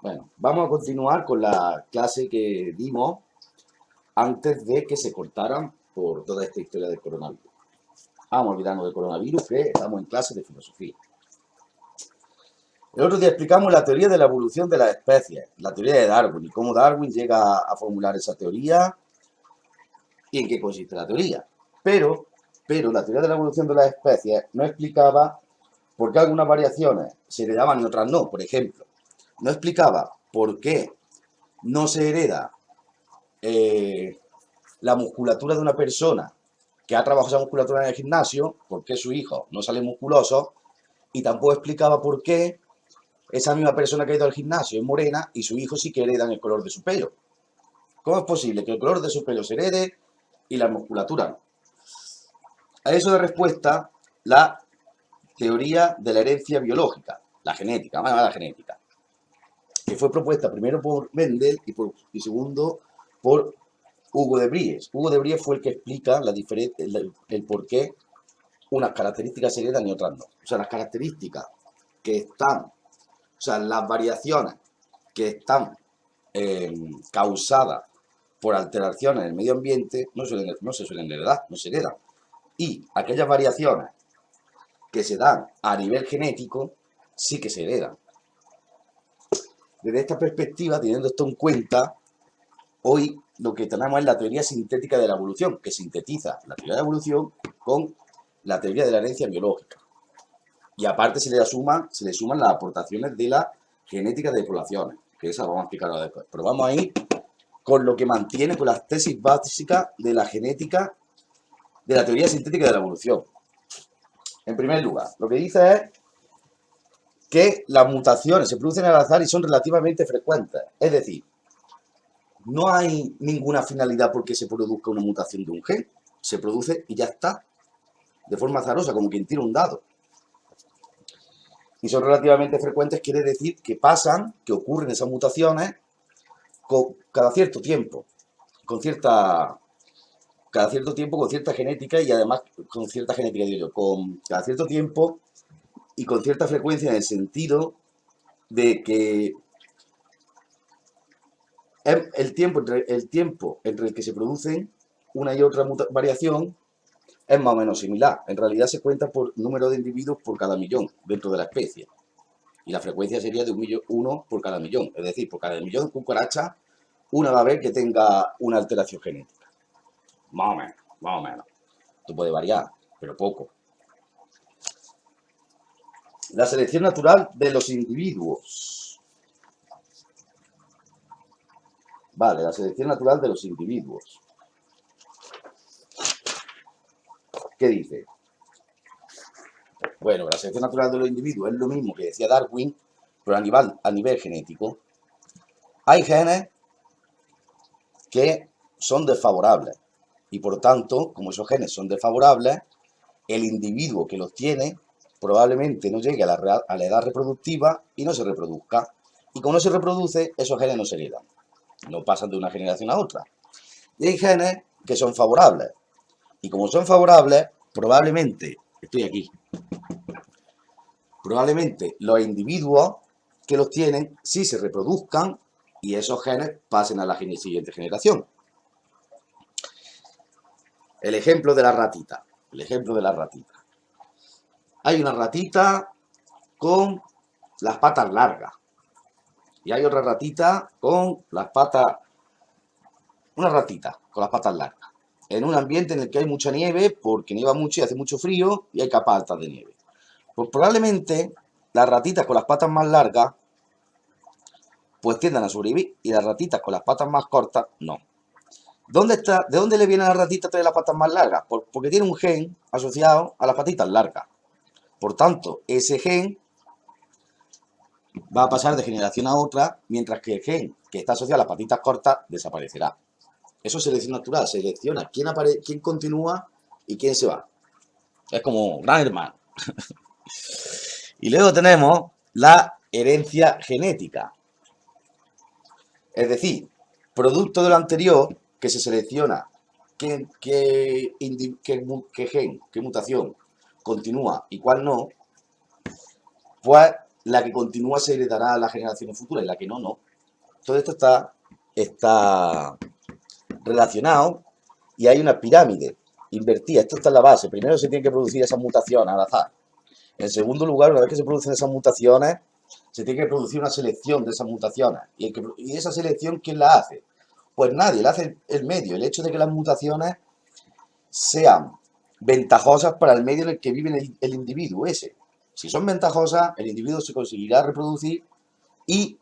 Bueno, vamos a continuar con la clase que dimos antes de que se cortaran por toda esta historia del coronavirus. Vamos a olvidarnos del coronavirus, que estamos en clase de filosofía. El otro día explicamos la teoría de la evolución de las especies, la teoría de Darwin, y cómo Darwin llega a formular esa teoría y en qué consiste la teoría. Pero la teoría de la evolución de las especies no explicaba por qué algunas variaciones se heredaban y otras no. Por ejemplo, no explicaba por qué no se hereda la musculatura de una persona que ha trabajado esa musculatura en el gimnasio, por qué su hijo no sale musculoso, y tampoco explicaba por qué esa misma persona que ha ido al gimnasio es morena y su hijo sí que heredan el color de su pelo. ¿Cómo es posible que el color de su pelo se herede y la musculatura no? A eso de respuesta la teoría de la herencia biológica, la genética, vamos a llamar la genética, que fue propuesta primero por Mendel y segundo por Hugo de Vries. Hugo de Vries fue el que explica el por qué unas características se heredan y otras no. O sea, las características que están, o sea, las variaciones que están causadas por alteraciones en el medio ambiente no se suelen heredar, no se heredan. Y aquellas variaciones que se dan a nivel genético sí que se heredan. Desde esta perspectiva, teniendo esto en cuenta, hoy lo que tenemos es la teoría sintética de la evolución, que sintetiza la teoría de la evolución con la teoría de la herencia biológica. Y aparte se le suman las aportaciones de la genética de poblaciones, que esa vamos a explicar ahora después. Pero vamos a ir con lo que mantiene, con las tesis básicas de la genética, de la teoría sintética de la evolución. En primer lugar, lo que dice es que las mutaciones se producen al azar y son relativamente frecuentes. Es decir, no hay ninguna finalidad por qué se produzca una mutación de un gen. Se produce y ya está, de forma azarosa, como quien tira un dado. Y son relativamente frecuentes, quiere decir que ocurren esas mutaciones cada cierto tiempo, cada cierto tiempo con cierta genética y además con cierta genética, digo yo, con cada cierto tiempo y con cierta frecuencia en el sentido de que el tiempo entre el que se producen una y otra variación es más o menos similar. En realidad se cuenta por número de individuos por cada millón dentro de la especie. Y la frecuencia sería de uno por cada millón. Es decir, por cada millón de cucarachas, una va a haber que tenga una alteración genética. Más o menos, más o menos. Esto puede variar, pero poco. La selección natural de los individuos. Vale, la selección natural de los individuos. ¿Qué dice? Bueno, la selección natural de los individuos es lo mismo que decía Darwin, pero a nivel genético. Hay genes que son desfavorables y por tanto, como esos genes son desfavorables, el individuo que los tiene probablemente no llegue a la edad reproductiva y no se reproduzca. Y como no se reproduce, esos genes no se heredan, no pasan de una generación a otra. Y hay genes que son favorables. Y como son favorables, probablemente, estoy aquí, probablemente los individuos que los tienen sí se reproduzcan y esos genes pasen a la siguiente generación. El ejemplo de la ratita. El ejemplo de la ratita. Hay una ratita con las patas largas. Y hay otra ratita con las patas... Una ratita con las patas largas. En un ambiente en el que hay mucha nieve, porque nieva mucho y hace mucho frío, y hay capas altas de nieve. Pues probablemente las ratitas con las patas más largas pues tiendan a sobrevivir y las ratitas con las patas más cortas no. ¿De dónde le viene a la ratita traer las patas más largas? Porque tiene un gen asociado a las patitas largas. Por tanto, ese gen va a pasar de generación a otra, mientras que el gen que está asociado a las patitas cortas desaparecerá. Eso es selección natural, selecciona quién continúa y quién se va. Es como Gran Hermano. Y luego tenemos la herencia genética. Es decir, producto de lo anterior, que se selecciona qué gen, qué mutación continúa y cuál no, pues la que continúa se heredará a las generaciones futuras y la que no, no. Todo esto está relacionado y hay una pirámide invertida. Esto está en la base. Primero se tienen que producir esas mutaciones al azar. En segundo lugar, una vez que se producen esas mutaciones, se tiene que producir una selección de esas mutaciones. ¿Y esa selección quién la hace? Pues nadie, la hace el medio. El hecho de que las mutaciones sean ventajosas para el medio en el que vive el individuo ese. Si son ventajosas, el individuo se conseguirá reproducir y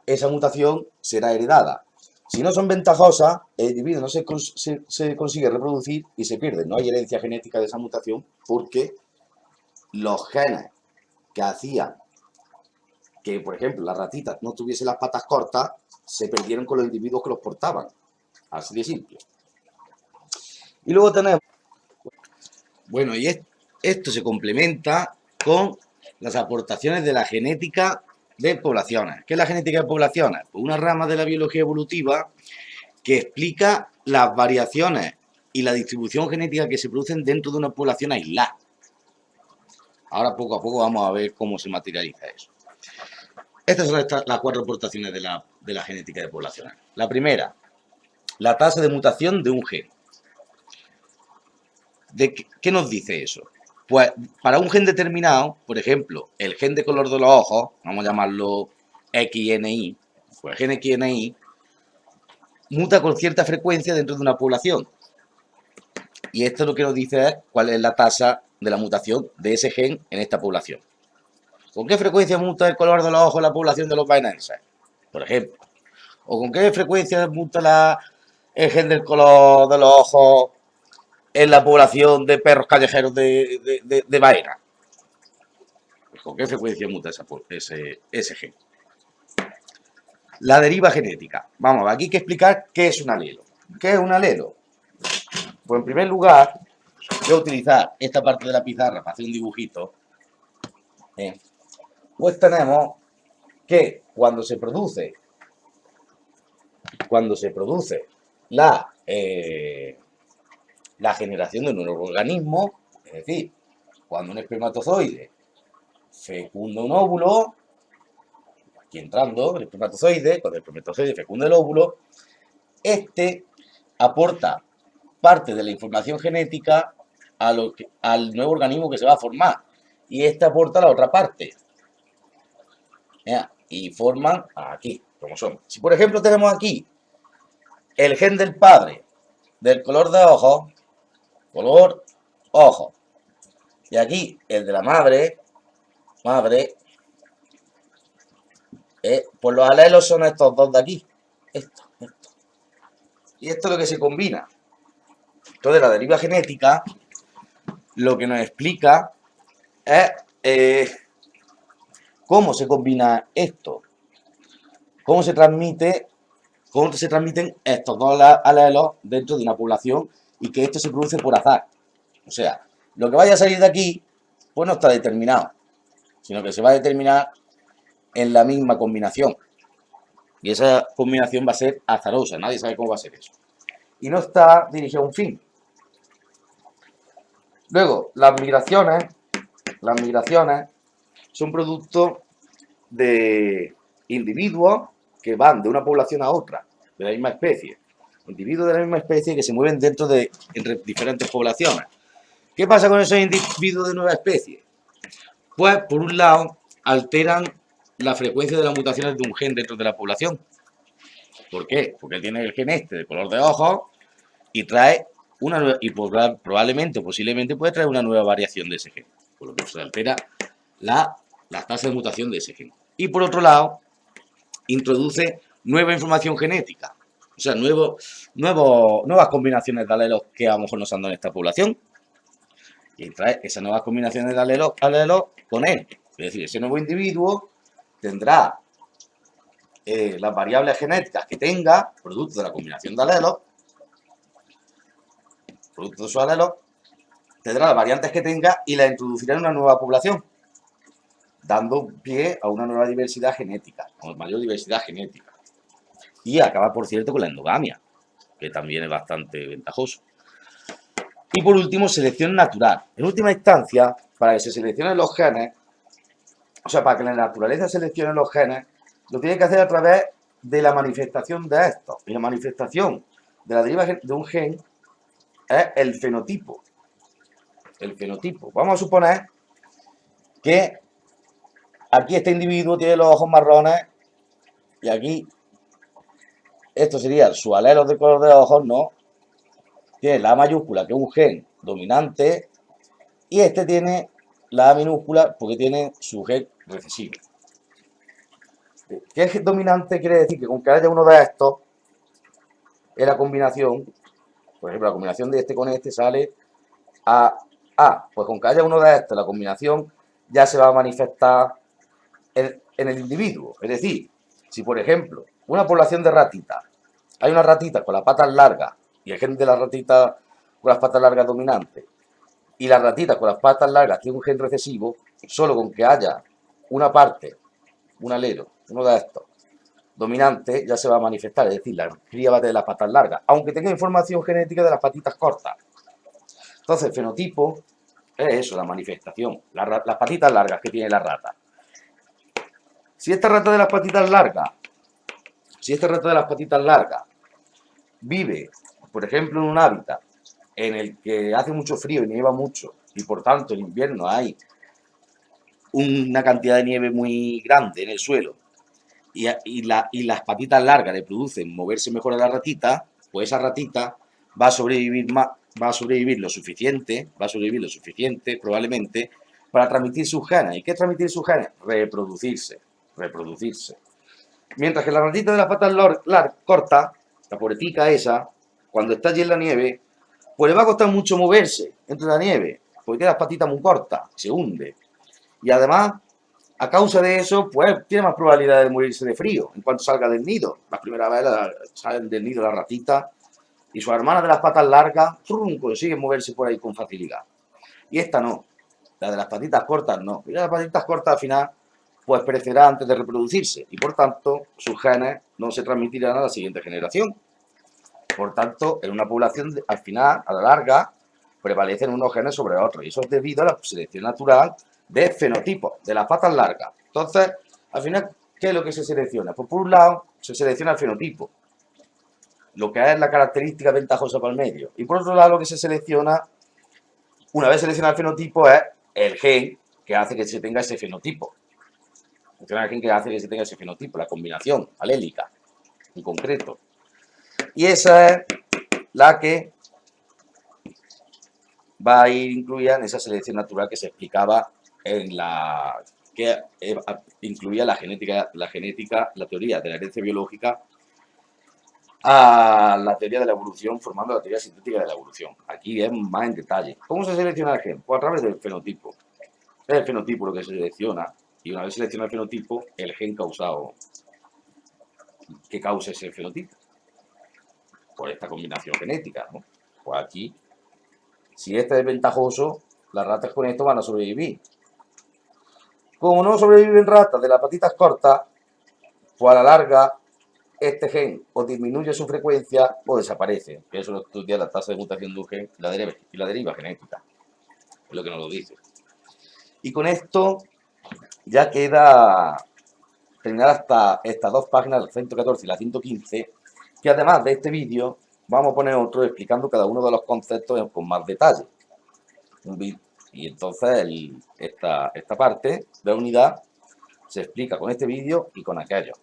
esa mutación será heredada. Si no son ventajosas, el individuo no se consigue reproducir y se pierde. No hay herencia genética de esa mutación porque los genes que hacían que, por ejemplo, las ratitas no tuviesen las patas cortas, se perdieron con los individuos que los portaban. Así de simple. Y luego tenemos... Bueno, y esto se complementa con las aportaciones de la genética de poblaciones. ¿Qué es la genética de poblaciones? Pues una rama de la biología evolutiva que explica las variaciones y la distribución genética que se producen dentro de una población aislada. Ahora poco a poco vamos a ver cómo se materializa eso. Estas son las 4 aportaciones de la genética de poblaciones. La primera, la tasa de mutación de un gen. ¿Qué nos dice eso? Pues para un gen determinado, por ejemplo, el gen de color de los ojos, vamos a llamarlo XNI, pues el gen XNI muta con cierta frecuencia dentro de una población. Y esto lo que nos dice es cuál es la tasa de la mutación de ese gen en esta población. ¿Con qué frecuencia muta el color de los ojos en la población de los bainenses? Por ejemplo. ¿O con qué frecuencia muta el gen del color de los ojos en la población de perros callejeros de Baena? Pues ¿con qué frecuencia muta ese gen? La deriva genética. Vamos, aquí hay que explicar qué es un alelo. ¿Qué es un alelo? Pues en primer lugar, voy a utilizar esta parte de la pizarra para hacer un dibujito. Pues tenemos que cuando se produce la generación de un nuevo organismo, es decir, cuando un espermatozoide fecunda un óvulo, aquí entrando el espermatozoide, cuando el espermatozoide fecunda el óvulo, este aporta parte de la información genética al nuevo organismo que se va a formar y este aporta la otra parte. Y forman aquí, cromosomas. Si por ejemplo tenemos aquí el gen del padre del color de ojos, y aquí el de la madre, pues los alelos son estos dos de aquí. Esto. Y esto es lo que se combina. Entonces la deriva genética lo que nos explica es cómo se combina esto, cómo se transmiten estos dos alelos dentro de una población y que esto se produce por azar. O sea, lo que vaya a salir de aquí, pues no está determinado, sino que se va a determinar en la misma combinación. Y esa combinación va a ser azarosa, nadie sabe cómo va a ser eso. Y no está dirigida a un fin. Luego, las migraciones son producto de individuos que van de una población a otra, de la misma especie. Individuos de la misma especie que se mueven entre diferentes poblaciones. ¿Qué pasa con esos individuos de nueva especie? Pues, por un lado, alteran la frecuencia de las mutaciones de un gen dentro de la población. ¿Por qué? Porque tiene el gen este de color de ojos y trae una nueva, y probablemente o posiblemente puede traer una nueva variación de ese gen, por lo que se altera la tasa de mutación de ese gen. Y por otro lado, introduce nueva información genética, o sea, nuevas combinaciones de alelos que a lo mejor no se han dado en esta población, y trae esas nuevas combinaciones de alelos con él. Es decir, ese nuevo individuo tendrá las variables genéticas que tenga, producto de la combinación de alelos, producto de sus alelos, tendrá las variantes que tenga y las introducirá en una nueva población, dando pie a una nueva diversidad genética, a mayor diversidad genética. Y acaba, por cierto, con la endogamia, que también es bastante ventajoso. Y por último, selección natural. En última instancia, para que se seleccionen los genes, O sea, para que la naturaleza seleccione los genes, lo tiene que hacer a través de la manifestación de estos. Y la manifestación de la deriva de un gen es el fenotipo. El fenotipo. Vamos a suponer que aquí este individuo tiene los ojos marrones y aquí esto sería su alelo de color de ojos, ¿no? Tiene la A mayúscula, que es un gen dominante, y este tiene la A minúscula porque tiene su gen recesivo. ¿Qué es dominante? Quiere decir que con que haya uno de estos, en la combinación, por ejemplo, la combinación de este con este sale a A. Pues con que haya uno de estos, la combinación ya se va a manifestar en el individuo. Es decir, si por ejemplo, una población de ratitas, hay una ratita con las patas largas y el gen de la ratita con las patas largas dominante, y la ratita con las patas largas tiene un gen recesivo, solo con que haya una parte, un alelo, uno de estos, dominante, ya se va a manifestar, es decir, la cría va a tener las patas largas, aunque tenga información genética de las patitas cortas. Entonces, el fenotipo es eso, la manifestación, las patitas largas que tiene la rata. Si esta rata de las patitas largas, vive, por ejemplo, en un hábitat en el que hace mucho frío y nieva mucho, y por tanto en invierno hay una cantidad de nieve muy grande en el suelo, y las patitas largas le producen moverse mejor a la ratita, pues esa ratita va a sobrevivir más, va a sobrevivir lo suficiente, probablemente, para transmitir sus genes. ¿Y qué es transmitir sus genes? Reproducirse. Mientras que la ratita de las patas cortas, la pobretica esa, cuando está allí en la nieve, pues le va a costar mucho moverse entre la nieve, porque tiene las patitas muy cortas, se hunde. Y además, a causa de eso, pues tiene más probabilidad de morirse de frío en cuanto salga del nido. La primera vez salen del nido la ratita y sus hermanas de las patas largas consiguen moverse por ahí con facilidad. Y esta no, la de las patitas cortas no. Y las patitas cortas al final pues perecerá antes de reproducirse y por tanto sus genes no se transmitirán a la siguiente generación. Por tanto, en una población al final, a la larga, prevalecen unos genes sobre otros y eso es debido a la selección natural de fenotipos, de las patas largas. Entonces, al final, ¿qué es lo que se selecciona? Pues por un lado, se selecciona el fenotipo, lo que es la característica ventajosa para el medio. Y por otro lado, lo que se selecciona, una vez seleccionado el fenotipo, es el gen que hace que se tenga ese fenotipo. El gen que hace que se tenga ese fenotipo, la combinación alélica, en concreto. Y esa es la que va a ir incluida en esa selección natural que se explicaba en la que incluía la genética, la teoría de la herencia biológica a la teoría de la evolución, formando la teoría sintética de la evolución. Aquí es más en detalle. ¿Cómo se selecciona el gen? Pues a través del fenotipo. Es el fenotipo lo que se selecciona, y una vez selecciona el fenotipo, el gen causado que causa ese fenotipo por esta combinación genética, ¿no? Pues aquí, si este es ventajoso, las ratas con esto van a sobrevivir. Como no sobreviven ratas de las patitas cortas, pues a la larga este gen o disminuye su frecuencia o desaparece. Eso lo estudia la tasa de mutación de un gen y la deriva genética. Es lo que nos lo dice. Y con esto ya queda terminada hasta estas dos páginas, la 114 y la 115, que además de este vídeo vamos a poner otro explicando cada uno de los conceptos con más detalle. Y entonces esta parte de la unidad se explica con este vídeo y con aquellos,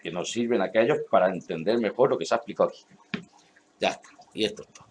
que nos sirven aquellos para entender mejor lo que se ha explicado aquí. Ya está, y esto es todo.